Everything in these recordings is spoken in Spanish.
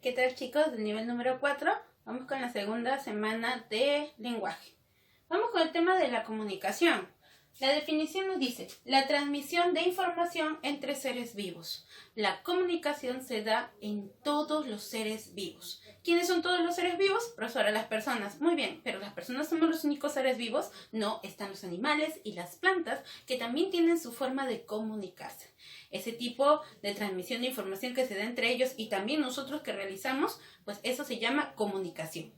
¿Qué tal, chicos? Del nivel número 4, vamos con la segunda semana de lenguaje. Vamos con el tema de la comunicación. La definición nos dice: la transmisión de información entre seres vivos. La comunicación se da en todos los seres vivos. ¿Quiénes son todos los seres vivos? Profesora, las personas. Muy bien, pero las personas somos los únicos seres vivos. No, están los animales y las plantas, que también tienen su forma de comunicarse. Ese tipo de transmisión de información que se da entre ellos y también nosotros que realizamos, pues eso se llama comunicación.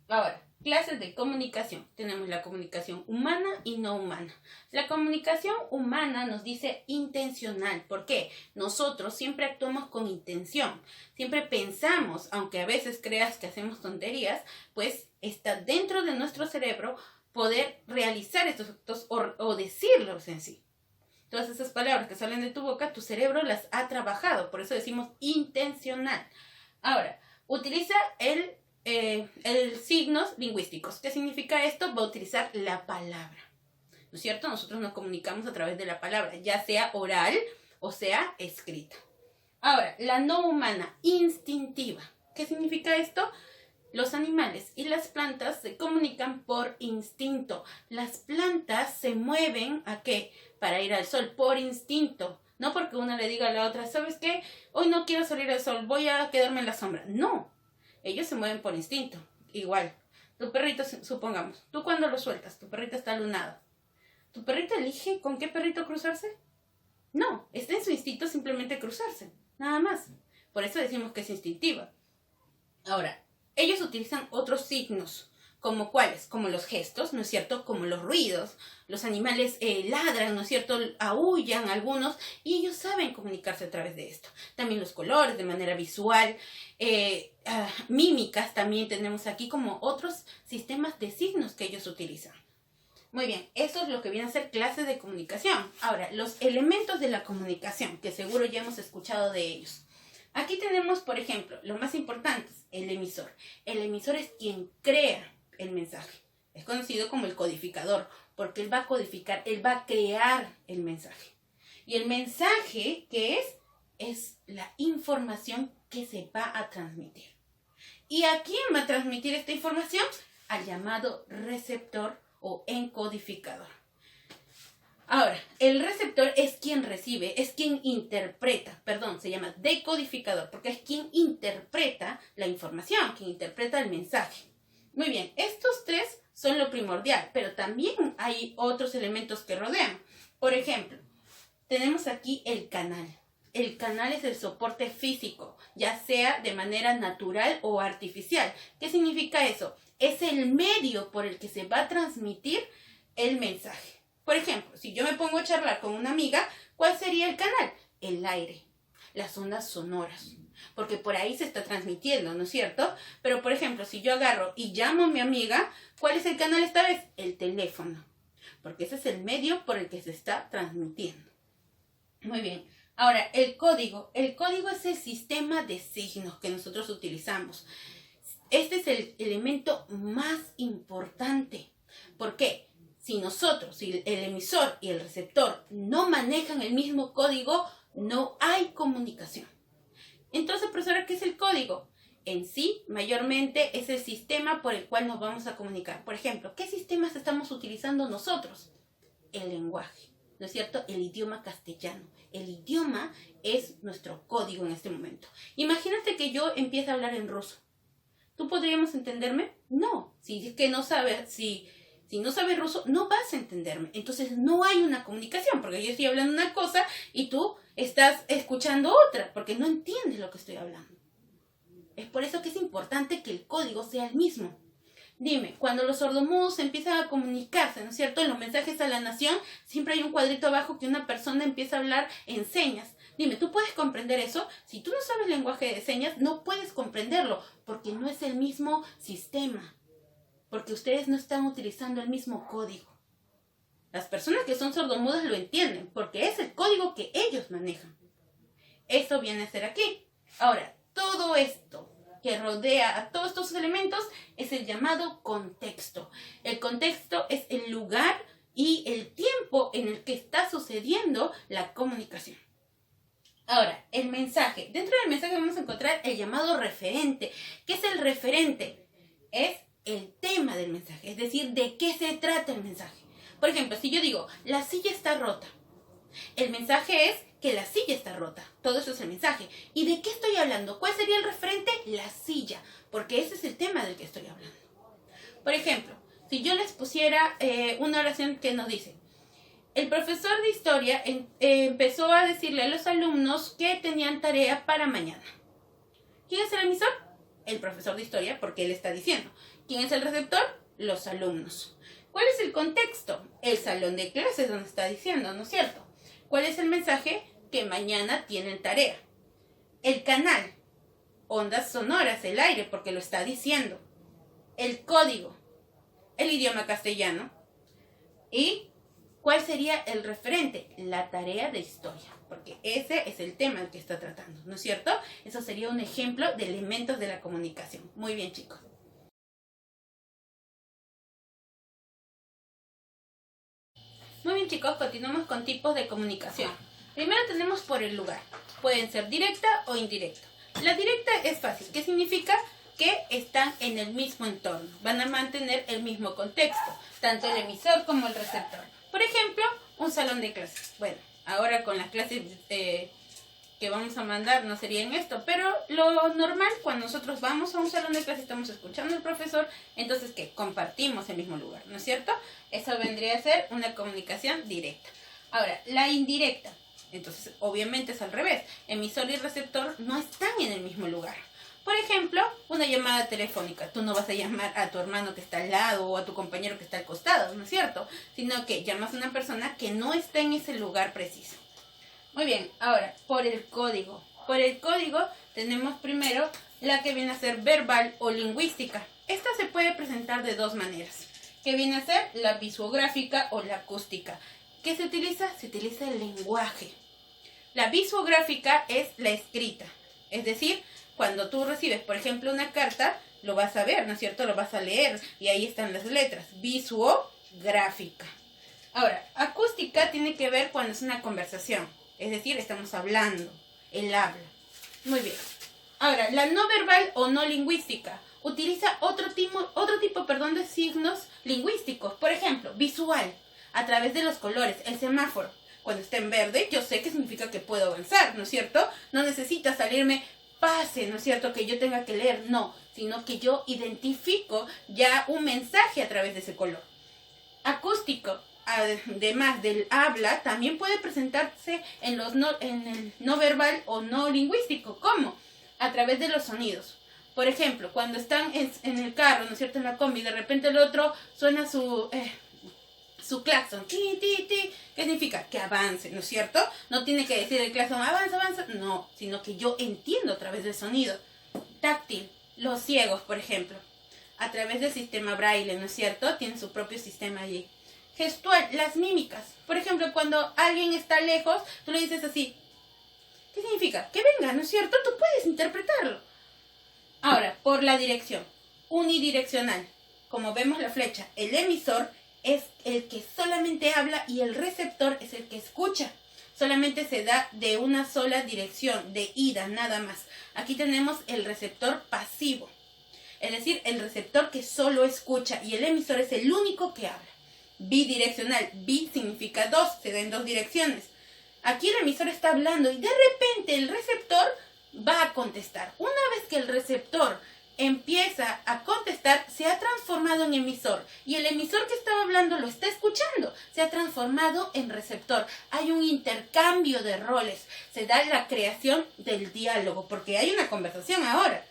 Ahora, clases de comunicación. Tenemos la comunicación humana y no humana. La comunicación humana nos dice intencional. ¿Por qué? Nosotros siempre actuamos con intención. Siempre pensamos, aunque a veces creas que hacemos tonterías, pues está dentro de nuestro cerebro poder realizar estos actos o decirlos en sí. Todas esas palabras que salen de tu boca, tu cerebro las ha trabajado. Por eso decimos intencional. Ahora, utiliza el signos lingüísticos. ¿Qué significa esto? Va a utilizar la palabra. ¿No es cierto? Nosotros nos comunicamos a través de la palabra, ya sea oral o sea escrita. Ahora, la no humana, instintiva. ¿Qué significa esto? Los animales y las plantas se comunican por instinto. Las plantas se mueven ¿a qué? Para ir al sol, por instinto. No porque una le diga a la otra, ¿sabes qué? Hoy no quiero salir al sol, voy a quedarme en la sombra. No, ellos se mueven por instinto. Igual, tu perrito, supongamos, tú cuando lo sueltas, tu perrito está lunado. ¿Tu perrito elige con qué perrito cruzarse? No, está en su instinto simplemente cruzarse, nada más. Por eso decimos que es instintiva. Ahora, ellos utilizan otros signos, como cuáles, como los gestos, ¿no es cierto? Como los ruidos. Los animales ladran, ¿no es cierto? Aúllan algunos y ellos saben comunicarse a través de esto. También los colores de manera visual, mímicas también tenemos aquí como otros sistemas de signos que ellos utilizan. Muy bien, eso es lo que viene a ser clases de comunicación. Ahora, los elementos de la comunicación, que seguro ya hemos escuchado de ellos. Aquí tenemos, por ejemplo, lo más importante, el emisor. El emisor es quien crea el mensaje. Es conocido como el codificador, porque él va a codificar, él va a crear el mensaje. Y el mensaje, ¿qué es? Es la información que se va a transmitir. ¿Y a quién va a transmitir esta información? Al llamado receptor o encodificador. Ahora, el receptor es quien recibe, es quien interpreta, se llama decodificador, porque es quien interpreta la información, quien interpreta el mensaje. Muy bien, estos tres son lo primordial, pero también hay otros elementos que rodean. Por ejemplo, tenemos aquí el canal. El canal es el soporte físico, ya sea de manera natural o artificial. ¿Qué significa eso? Es el medio por el que se va a transmitir el mensaje. Por ejemplo, si yo me pongo a charlar con una amiga, ¿cuál sería el canal? El aire, las ondas sonoras, porque por ahí se está transmitiendo, ¿no es cierto? Pero, por ejemplo, si yo agarro y llamo a mi amiga, ¿cuál es el canal esta vez? El teléfono, porque ese es el medio por el que se está transmitiendo. Muy bien. Ahora, el código. El código es el sistema de signos que nosotros utilizamos. Este es el elemento más importante. ¿Por qué? Si el emisor y el receptor no manejan el mismo código, no hay comunicación. Entonces, profesora, ¿qué es el código? En sí, mayormente, es el sistema por el cual nos vamos a comunicar. Por ejemplo, ¿qué sistemas estamos utilizando nosotros? El lenguaje, ¿no es cierto? El idioma castellano. El idioma es nuestro código en este momento. Imagínate que yo empiece a hablar en ruso. ¿Tú podríamos entenderme? No. Si es que no sabes, si no sabes ruso, no vas a entenderme. Entonces no hay una comunicación, porque yo estoy hablando una cosa y tú estás escuchando otra, porque no entiendes lo que estoy hablando. Es por eso que es importante que el código sea el mismo. Dime, cuando los sordomudos empiezan a comunicarse, ¿no es cierto? En los mensajes a la nación, siempre hay un cuadrito abajo que una persona empieza a hablar en señas. Dime, ¿tú puedes comprender eso? Si tú no sabes lenguaje de señas, no puedes comprenderlo, porque no es el mismo sistema. Porque ustedes no están utilizando el mismo código. Las personas que son sordomudas lo entienden, porque es el código que ellos manejan. Eso viene a ser aquí. Ahora, todo esto que rodea a todos estos elementos es el llamado contexto. El contexto es el lugar y el tiempo en el que está sucediendo la comunicación. Ahora, el mensaje. Dentro del mensaje vamos a encontrar el llamado referente. ¿Qué es el referente? Es el tema del mensaje, es decir, de qué se trata el mensaje. Por ejemplo, si yo digo, la silla está rota, el mensaje es que la silla está rota. Todo eso es el mensaje. ¿Y de qué estoy hablando? ¿Cuál sería el referente? La silla, porque ese es el tema del que estoy hablando. Por ejemplo, si yo les pusiera una oración que nos dice, el profesor de historia empezó a decirle a los alumnos que tenían tarea para mañana. ¿Quién es el emisor? El profesor de historia, porque él está diciendo. ¿Quién es el receptor? Los alumnos. ¿Cuál es el contexto? El salón de clases donde está diciendo, ¿no es cierto? ¿Cuál es el mensaje? Que mañana tienen tarea. El canal, ondas sonoras, el aire, porque lo está diciendo. El código, el idioma castellano. ¿Y cuál sería el referente? La tarea de historia, porque ese es el tema al que está tratando, ¿no es cierto? Eso sería un ejemplo de elementos de la comunicación. Muy bien, chicos. Muy bien, chicos, continuamos con tipos de comunicación. Primero tenemos por el lugar. Pueden ser directa o indirecta. La directa es fácil. ¿Qué significa? Que están en el mismo entorno. Van a mantener el mismo contexto, tanto el emisor como el receptor. Por ejemplo, un salón de clases. Bueno, ahora con las clases que vamos a mandar no sería en esto, pero lo normal cuando nosotros vamos a un salón de clases, estamos escuchando al profesor, entonces que compartimos el mismo lugar, ¿no es cierto? Eso vendría a ser una comunicación directa. Ahora, la indirecta, entonces obviamente es al revés, emisor y receptor no están en el mismo lugar. Por ejemplo, una llamada telefónica. Tú no vas a llamar a tu hermano que está al lado o a tu compañero que está al costado, ¿no es cierto? Sino que llamas a una persona que no está en ese lugar preciso. Muy bien, ahora, por el código. Por el código tenemos primero la que viene a ser verbal o lingüística. Esta se puede presentar de dos maneras, que viene a ser la visuográfica o la acústica. ¿Qué se utiliza? Se utiliza el lenguaje. La visuográfica es la escrita, es decir, cuando tú recibes, por ejemplo, una carta, lo vas a ver, ¿no es cierto? Lo vas a leer y ahí están las letras. Visuográfica. Ahora, acústica tiene que ver cuando es una conversación. Es decir, estamos hablando, el habla. Muy bien. Ahora, la no verbal o no lingüística utiliza otro tipo, de signos lingüísticos. Por ejemplo, visual, a través de los colores, el semáforo. Cuando está en verde, yo sé que significa que puedo avanzar, ¿no es cierto? No necesita salirme pase, ¿no es cierto? Que yo tenga que leer, no, sino que yo identifico ya un mensaje a través de ese color. Acústico, además del habla, también puede presentarse en el no verbal o no lingüístico. ¿Cómo? A través de los sonidos. Por ejemplo, cuando están en el carro, ¿no es cierto? En la combi, de repente el otro suena su claxon, ti, ti, ti. ¿Qué significa? Que avance, ¿no es cierto? No tiene que decir el claxon, avanza, avanza. No, sino que yo entiendo a través del sonido. Táctil, los ciegos, por ejemplo. A través del sistema braille, ¿no es cierto? Tienen su propio sistema allí. Gestual, las mímicas. Por ejemplo, cuando alguien está lejos, tú le dices así. ¿Qué significa? Que venga, ¿no es cierto? Tú puedes interpretarlo. Ahora, por la dirección. Unidireccional. Como vemos la flecha, el emisor es el que solamente habla y el receptor es el que escucha. Solamente se da de una sola dirección, de ida, nada más. Aquí tenemos el receptor pasivo. Es decir, el receptor que solo escucha y el emisor es el único que habla. Bidireccional. Bi significa dos, se da en dos direcciones. Aquí el emisor está hablando y de repente el receptor va a contestar. Una vez que el receptor empieza a contestar, se ha transformado en emisor. Y el emisor que estaba hablando lo está escuchando. Se ha transformado en receptor. Hay un intercambio de roles. Se da la creación del diálogo, porque hay una conversación ahora.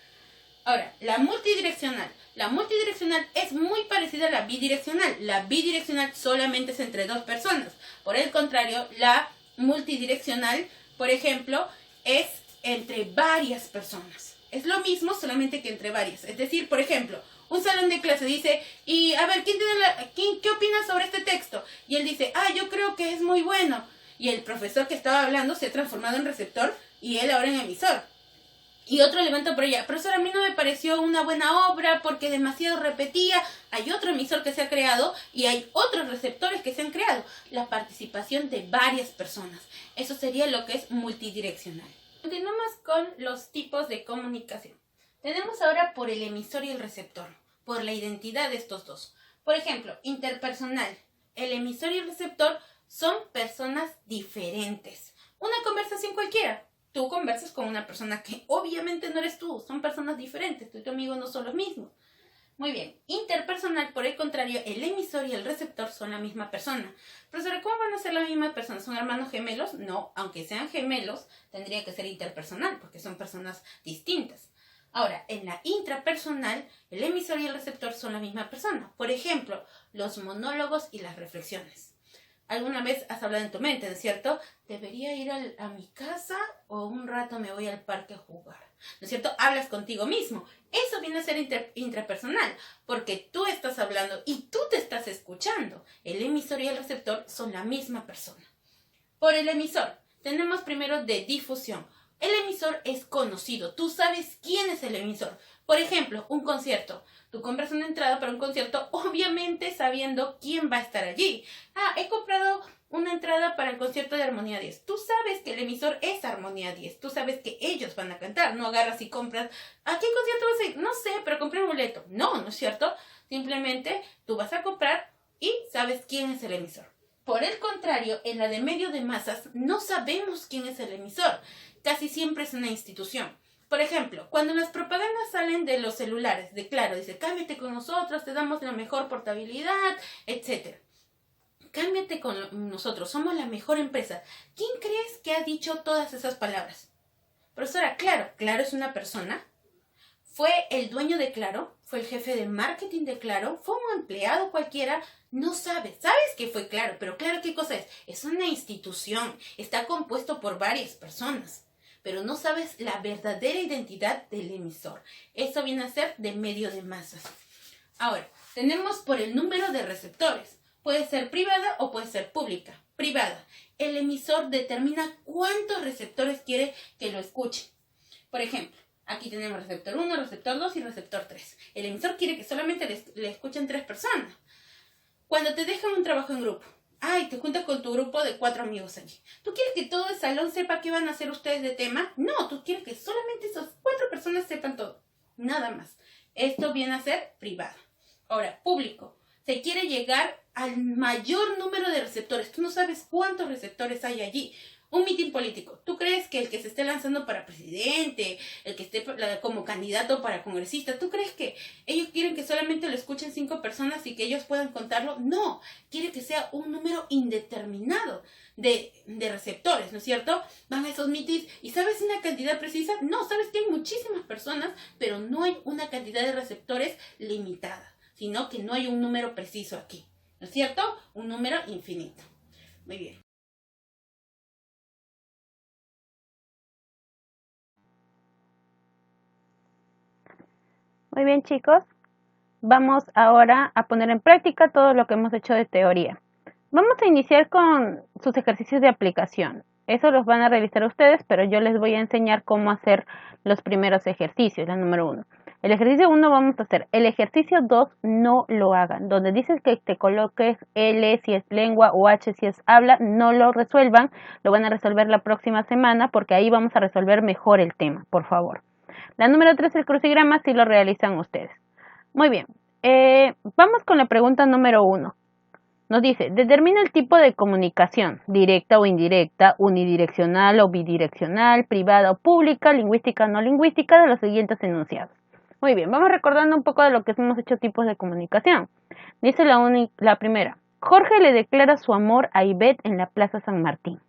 Ahora, la multidireccional. La multidireccional es muy parecida a la bidireccional. La bidireccional solamente es entre dos personas. Por el contrario, la multidireccional, por ejemplo, es entre varias personas. Es lo mismo, solamente que entre varias. Es decir, por ejemplo, un salón de clase dice, y a ver, ¿qué opina sobre este texto? Y él dice, yo creo que es muy bueno. Y el profesor que estaba hablando se ha transformado en receptor y él ahora en emisor. Y otro elemento por ella, profesor, a mí no me pareció una buena obra porque demasiado repetía. Hay otro emisor que se ha creado y hay otros receptores que se han creado. La participación de varias personas. Eso sería lo que es multidireccional. Continuamos con los tipos de comunicación. Tenemos ahora por el emisor y el receptor, por la identidad de estos dos. Por ejemplo, interpersonal. El emisor y el receptor son personas diferentes. Una conversación cualquiera. Tú conversas con una persona que obviamente no eres tú, son personas diferentes, tú y tu amigo no son los mismos. Muy bien, interpersonal, por el contrario, el emisor y el receptor son la misma persona. Profesora, ¿cómo van a ser la misma persona? ¿Son hermanos gemelos? No, aunque sean gemelos, tendría que ser interpersonal, porque son personas distintas. Ahora, en la intrapersonal, el emisor y el receptor son la misma persona. Por ejemplo, los monólogos y las reflexiones. Alguna vez has hablado en tu mente, ¿no es cierto? ¿Debería ir a mi casa o un rato me voy al parque a jugar? ¿No es cierto? Hablas contigo mismo. Eso viene a ser intrapersonal, porque tú estás hablando y tú te estás escuchando. El emisor y el receptor son la misma persona. Por el emisor, tenemos primero de difusión. El emisor es conocido. Tú sabes quién es el emisor. Por ejemplo, un concierto. Tú compras una entrada para un concierto, obviamente sabiendo quién va a estar allí. He comprado una entrada para el concierto de Armonía 10. Tú sabes que el emisor es Armonía 10. Tú sabes que ellos van a cantar. No agarras y compras. ¿A qué concierto vas a ir? No sé, pero compré un boleto. No, ¿no es cierto? Simplemente tú vas a comprar y sabes quién es el emisor. Por el contrario, en la de medio de masas no sabemos quién es el emisor. Casi siempre es una institución. Por ejemplo, cuando las propagandas salen de los celulares, de Claro, dice, cámbiate con nosotros, te damos la mejor portabilidad, etc. Cámbiate con nosotros, somos la mejor empresa. ¿Quién crees que ha dicho todas esas palabras? Profesora, Claro es una persona. ¿Fue el dueño de Claro? ¿Fue el jefe de marketing de Claro? ¿Fue un empleado cualquiera? No sabes. Sabes que fue Claro, pero Claro, ¿qué cosa es? Es una institución. Está compuesto por varias personas. Pero no sabes la verdadera identidad del emisor. Eso viene a ser de medio de masas. Ahora, tenemos por el número de receptores. Puede ser privada o puede ser pública. Privada. El emisor determina cuántos receptores quiere que lo escuchen. Por ejemplo, aquí tenemos receptor 1, receptor 2 y receptor 3. El emisor quiere que solamente le escuchen 3 personas. Cuando te dejan un trabajo en grupo, te juntas con tu grupo de 4 amigos allí. ¿Tú quieres que todo el salón sepa qué van a hacer ustedes de tema? No, tú quieres que solamente esas 4 personas sepan todo. Nada más. Esto viene a ser privado. Ahora, público. Se quiere llegar al mayor número de receptores. Tú no sabes cuántos receptores hay allí. Un mitin político. ¿Tú crees que el que se esté lanzando para presidente, el que esté como candidato para congresista, ¿tú crees que ellos quieren que solamente lo escuchen 5 personas y que ellos puedan contarlo? No, quiere que sea un número indeterminado de receptores, ¿no es cierto? Van a esos mitins y ¿sabes una cantidad precisa? No, sabes que hay muchísimas personas, pero no hay una cantidad de receptores limitada, sino que no hay un número preciso aquí, ¿no es cierto? Un número infinito. Muy bien. Muy bien, chicos, vamos ahora a poner en práctica todo lo que hemos hecho de teoría. Vamos a iniciar con sus ejercicios de aplicación. Eso los van a realizar ustedes, pero yo les voy a enseñar cómo hacer los primeros ejercicios, la número 1. El ejercicio 1 vamos a hacer. El ejercicio 2 no lo hagan. Donde dices que te coloques L si es lengua o H si es habla, no lo resuelvan. Lo van a resolver la próxima semana porque ahí vamos a resolver mejor el tema, por favor. La número 3, el crucigrama, sí lo realizan ustedes. Muy bien, vamos con la pregunta número 1. Nos dice, determina el tipo de comunicación, directa o indirecta, unidireccional o bidireccional, privada o pública, lingüística o no lingüística, de los siguientes enunciados. Muy bien, vamos recordando un poco de lo que hemos hecho tipos de comunicación. Dice la primera, Jorge le declara su amor a Ivette en la Plaza San Martín.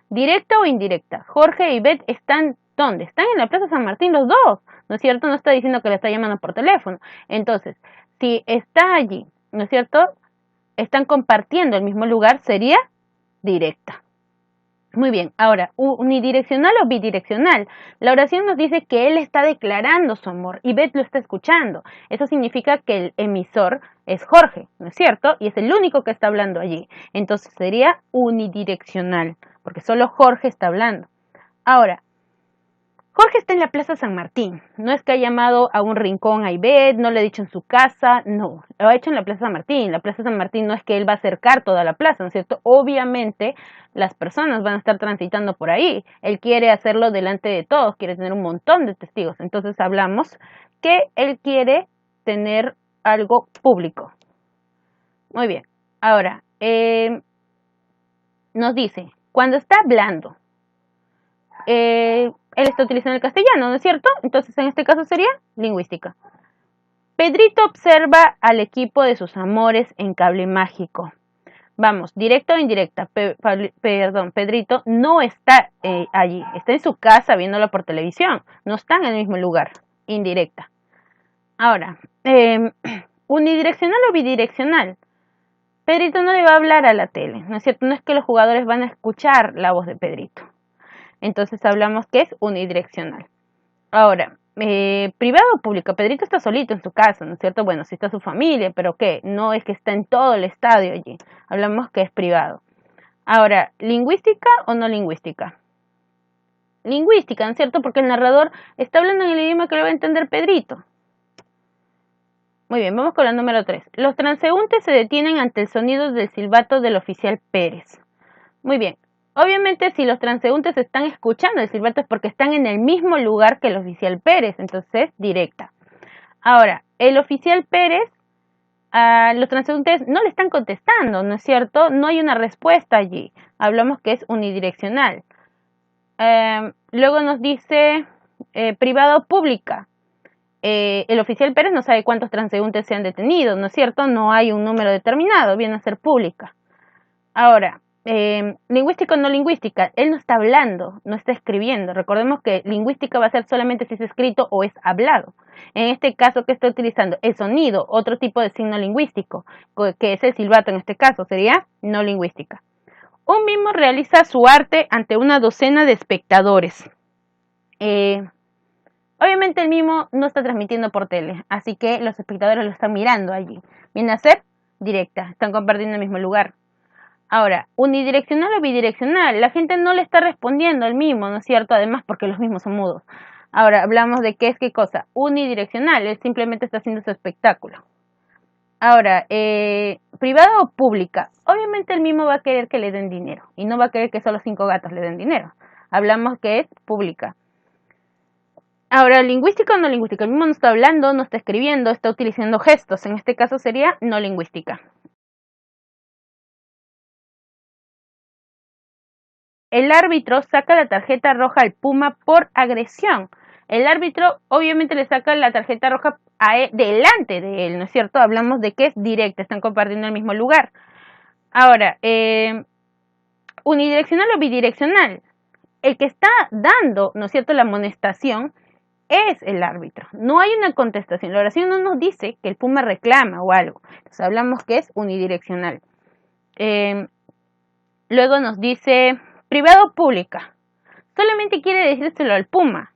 ¿Directa o indirecta? Jorge e Ivette están, ¿dónde? Están en la Plaza San Martín los dos, ¿no es cierto? No está diciendo que le está llamando por teléfono. Entonces, si está allí, ¿no es cierto? Están compartiendo el mismo lugar, sería directa. Muy bien, ahora, unidireccional o bidireccional. La oración nos dice que él está declarando su amor y Ivette lo está escuchando. Eso significa que el emisor es Jorge, ¿no es cierto? Y es el único que está hablando allí. Entonces sería unidireccional, porque solo Jorge está hablando. Ahora, Jorge está en la Plaza San Martín. No es que ha llamado a un rincón a Ivette, no le ha dicho en su casa, no. Lo ha hecho en la Plaza San Martín. La Plaza San Martín no es que él va a acercar toda la plaza, ¿no es cierto? Obviamente las personas van a estar transitando por ahí. Él quiere hacerlo delante de todos, quiere tener un montón de testigos. Entonces hablamos que él quiere tener algo público. Muy bien. Ahora, nos dice, cuando está hablando, él está utilizando el castellano, ¿no es cierto? Entonces, en este caso sería lingüística. Pedrito observa al equipo de sus amores en Cable Mágico. Vamos, directa o indirecta. Perdón, Pedrito no está allí. Está en su casa viéndolo por televisión. No está en el mismo lugar. Indirecta. Ahora, unidireccional o bidireccional. Pedrito no le va a hablar a la tele, ¿no es cierto? No es que los jugadores van a escuchar la voz de Pedrito. Entonces hablamos que es unidireccional. Ahora, privado o público. Pedrito está solito en su casa, ¿no es cierto? Bueno, sí está su familia, pero ¿qué? No es que está en todo el estadio allí. Hablamos que es privado. Ahora, ¿lingüística o no lingüística? Lingüística, ¿no es cierto? Porque el narrador está hablando en el idioma que lo va a entender Pedrito. Muy bien, vamos con la número 3. Los transeúntes se detienen ante el sonido del silbato del oficial Pérez. Muy bien. Obviamente, si los transeúntes están escuchando el silbato es porque están en el mismo lugar que el oficial Pérez, entonces directa. Ahora, el oficial Pérez, los transeúntes no le están contestando, ¿no es cierto? No hay una respuesta allí. Hablamos que es unidireccional. Luego nos dice privado o pública. El oficial Pérez no sabe cuántos transeúntes se han detenido, ¿no es cierto? No hay un número determinado, viene a ser pública. Ahora, lingüística o no lingüística, él no está hablando, no está escribiendo. Recordemos que lingüística va a ser solamente si es escrito o es hablado. En este caso, ¿qué está utilizando? El sonido, otro tipo de signo lingüístico, que es el silbato en este caso, sería no lingüística. Un mimo realiza su arte ante una docena de espectadores. Obviamente el mimo no está transmitiendo por tele, así que los espectadores lo están mirando allí. Viene a ser directa, están compartiendo el mismo lugar. Ahora, unidireccional o bidireccional, la gente no le está respondiendo al mimo, ¿no es cierto? Además porque los mimos son mudos. Ahora, hablamos de qué es qué cosa. Unidireccional, él simplemente está haciendo su espectáculo. Ahora, privada o pública, obviamente el mimo va a querer que le den dinero y no va a querer que solo 5 gatos le den dinero. Hablamos que es pública. Ahora, lingüística o no lingüística, el mimo no está hablando, no está escribiendo, está utilizando gestos. En este caso sería no lingüística. El árbitro saca la tarjeta roja al Puma por agresión. El árbitro obviamente le saca la tarjeta roja delante de él, ¿no es cierto? Hablamos de que es directa, están compartiendo el mismo lugar. Ahora, unidireccional o bidireccional. El que está dando, ¿no es cierto?, la amonestación es el árbitro. No hay una contestación. La oración no nos dice que el Puma reclama o algo. Entonces hablamos que es unidireccional. Luego nos dice privado o pública. Solamente quiere decírselo al Puma.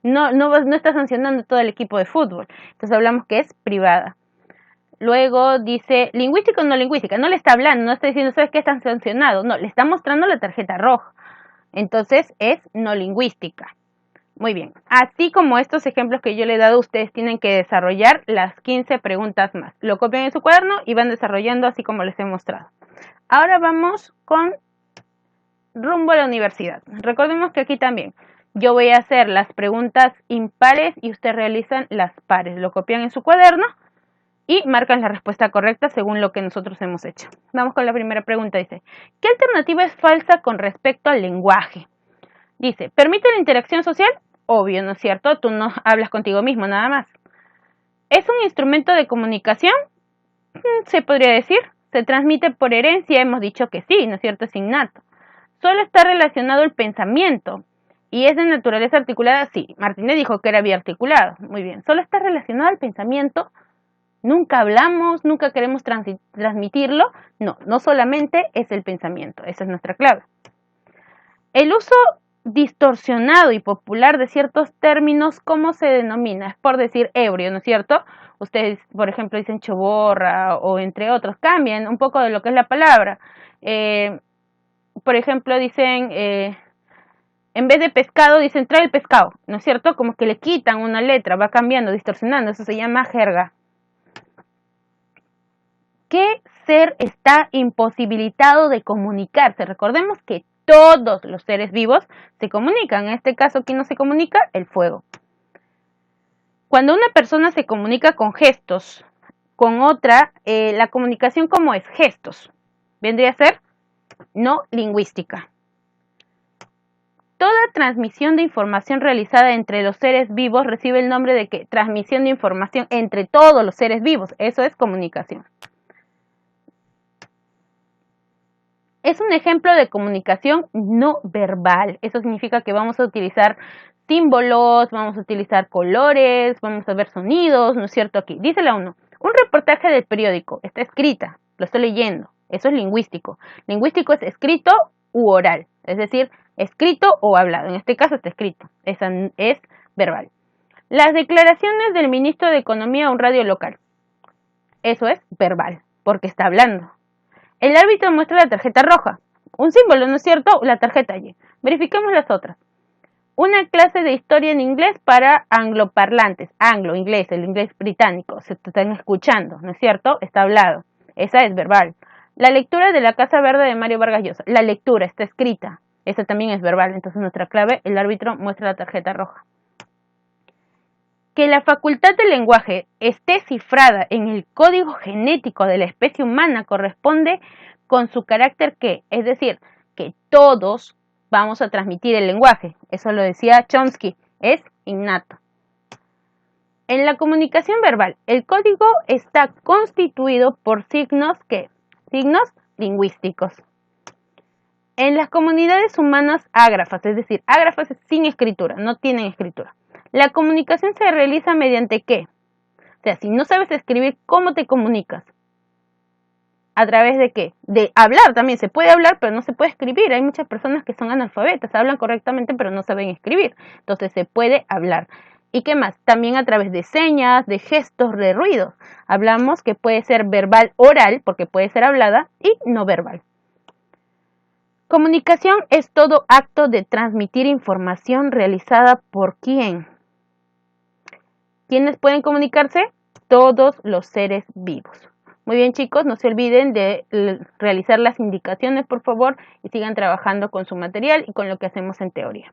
No está sancionando todo el equipo de fútbol. Entonces hablamos que es privada. Luego dice lingüística o no lingüística. No le está hablando, no está diciendo, ¿sabes qué? Están sancionados. No, le está mostrando la tarjeta roja. Entonces es no lingüística. Muy bien. Así como estos ejemplos que yo le he dado, ustedes tienen que desarrollar las 15 preguntas más. Lo copian en su cuaderno y van desarrollando así como les he mostrado. Ahora vamos con rumbo a la universidad. Recordemos que aquí también yo voy a hacer las preguntas impares y ustedes realizan las pares. Lo copian en su cuaderno y marcan la respuesta correcta según lo que nosotros hemos hecho. Vamos con la primera pregunta. Dice, ¿qué alternativa es falsa con respecto al lenguaje? Dice, ¿permite la interacción social? Obvio, ¿no es cierto? Tú no hablas contigo mismo, nada más. ¿Es un instrumento de comunicación? Se podría decir. ¿Se transmite por herencia? Hemos dicho que sí, ¿no es cierto? Es innato. ¿Solo está relacionado el pensamiento? ¿Y es de naturaleza articulada? Sí. Martínez dijo que era biarticulado. Muy bien. ¿Solo está relacionado al pensamiento? Nunca hablamos, nunca queremos transmitirlo. No, no solamente es el pensamiento. Esa es nuestra clave. El uso distorsionado y popular de ciertos términos, ¿cómo se denomina? Es por decir ebrio, ¿no es cierto? Ustedes, por ejemplo, dicen choborra o entre otros, cambian un poco de lo que es la palabra. Por ejemplo, dicen En vez de pescado dicen trae el pescado, ¿no es cierto? Como que le quitan una letra, va cambiando, distorsionando, eso se llama jerga. ¿Qué ser está imposibilitado de comunicarse? Recordemos que todos los seres vivos se comunican. En este caso, ¿quién no se comunica? El fuego. Cuando una persona se comunica con gestos, con otra, la comunicación ¿cómo es? Gestos. Vendría a ser no lingüística. Toda transmisión de información realizada entre los seres vivos recibe el nombre de ¿qué? Transmisión de información entre todos los seres vivos. Eso es comunicación. Es un ejemplo de comunicación no verbal. Eso significa que vamos a utilizar símbolos, vamos a utilizar colores, vamos a ver sonidos, ¿no es cierto? Aquí, dice la 1. Un reportaje del periódico, está escrita, lo estoy leyendo. Eso es lingüístico. Lingüístico es escrito u oral, es decir, escrito o hablado. En este caso está escrito, esa es verbal. Las declaraciones del ministro de Economía a un radio local. Eso es verbal, porque está hablando. El árbitro muestra la tarjeta roja. Un símbolo, ¿no es cierto? La tarjeta allí. Verifiquemos las otras. Una clase de historia en inglés para angloparlantes. Anglo, inglés, el inglés británico. Se están escuchando, ¿no es cierto? Está hablado. Esa es verbal. La lectura de La Casa Verde de Mario Vargas Llosa. La lectura está escrita. Esa también es verbal. Entonces nuestra clave, el árbitro muestra la tarjeta roja. Que la facultad del lenguaje esté cifrada en el código genético de la especie humana corresponde con su carácter ¿qué? Es decir, que todos vamos a transmitir el lenguaje. Eso lo decía Chomsky, es innato. En la comunicación verbal, el código está constituido por signos ¿qué? Signos lingüísticos. En las comunidades humanas ágrafas, es decir, ágrafas sin escritura, no tienen escritura. La comunicación se realiza mediante ¿qué? O sea, si no sabes escribir, ¿cómo te comunicas? ¿A través de qué? De hablar también. Se puede hablar, pero no se puede escribir. Hay muchas personas que son analfabetas, hablan correctamente, pero no saben escribir. Entonces se puede hablar. ¿Y qué más? También a través de señas, de gestos, de ruidos. Hablamos que puede ser verbal oral, porque puede ser hablada, y no verbal. Comunicación es todo acto de transmitir información realizada por ¿quién? ¿Quiénes pueden comunicarse? Todos los seres vivos. Muy bien, chicos, no se olviden de realizar las indicaciones, por favor, y sigan trabajando con su material y con lo que hacemos en teoría.